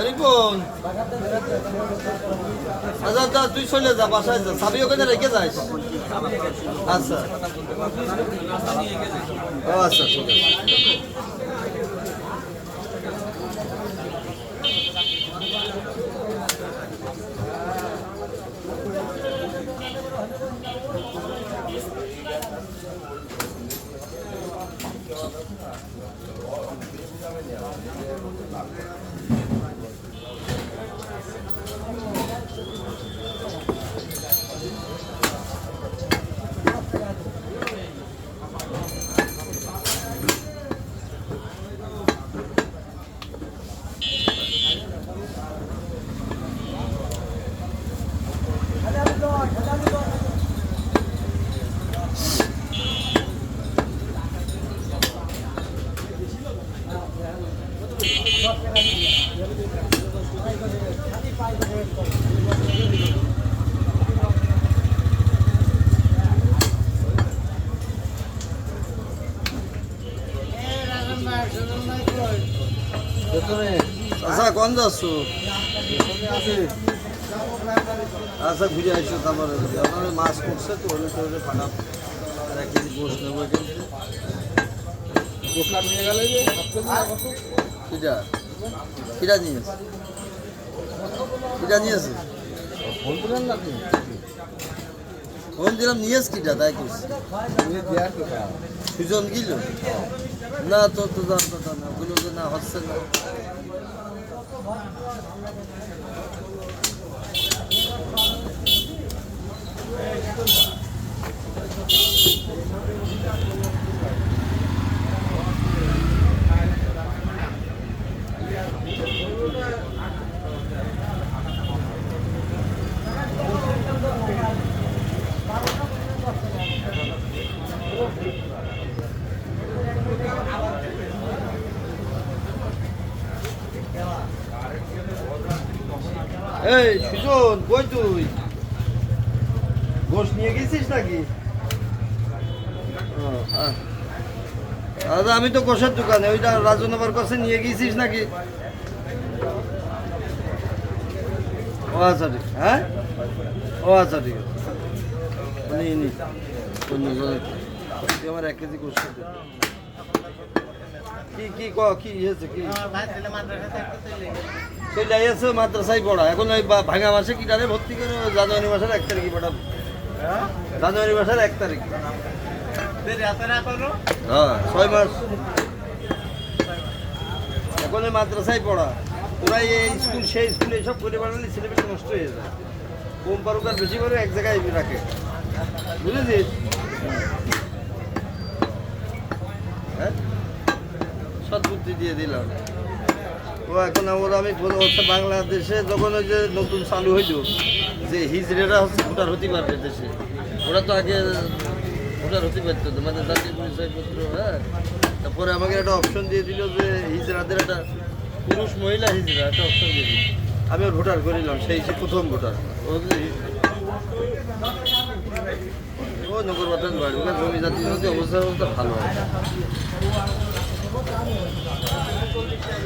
রিপন আচ্ছা আচ্ছা তুই চলে যা বাসায় যা চাবি ওখানে রেখে যাস আচ্ছা ও আচ্ছা ঠিক আছে আচ্ছা কোন যাচ্ছ আচ্ছা ঘুরে আসছো তারপরে আপনার মাছ করছে তো ওই করে পাঠাম 1 কেজি গোশ নেবো নিয়ে গেলে কিটা কিটা নিয়েছে কিটা নিয়েছে ফোন দিলেন না আপনি ফোন দিলাম নিয়েছ কিটা তাই করছি সুজন গিল না তো তো জানতো না ওগুলো যে না হচ্ছে না এই সুজন কই তুই গোশ নিয়ে গেছিস নাকি দাদা আমি তো গোশের দোকানে ওইটা রাজনগর কাছে নিয়ে গেছিস নাকি ও আচ্ছা ঠিক হ্যাঁ ও আচ্ছা ঠিক আছে নি তুই আমার 1 কেজি গোশ কি কি কি হয়েছে কি চলে আসছে মাদ্রাসায় পড়া এখন ওই ভাঙা মাসে কিটারে ভর্তি করে জানুয়ারি মাসের 1 তারিখে পাঠাবো জানুয়ারি মাসের 1 তারিখ হ্যাঁ 6 মাস এখন ওই মাদ্রাসায় পড়া ওরা এই স্কুল সেই স্কুল এইসব করে পাঠালে ছেলেমেয়ে নষ্ট হয়ে যায় কম পারুক আর বেশি করে এক জায়গায় রাখে বুঝেছিস হ্যাঁ সদ্বুদ্ধি দিয়ে দিলাম ও এখন আমরা আমি হচ্ছে বাংলাদেশে যখন ওই যে নতুন চালু হইল যে হিজড়েরা হচ্ছে ভোটার হতে পারবে দেশে ওরা তো আগে ভোটার হতে পারতো না মানে জাতীয় পরিচয়পত্র হ্যাঁ তারপরে আমাকে একটা অপশন দিয়ে দিল যে হিজড়াদের একটা পুরুষ মহিলা হিজড়া একটা অপশন দিয়ে দিল আমি ভোটার করিলাম সেই প্রথম ভোটার ও নগর বাতাস বাড়ি জমি জাতীয় অবস্থা ভালো হয়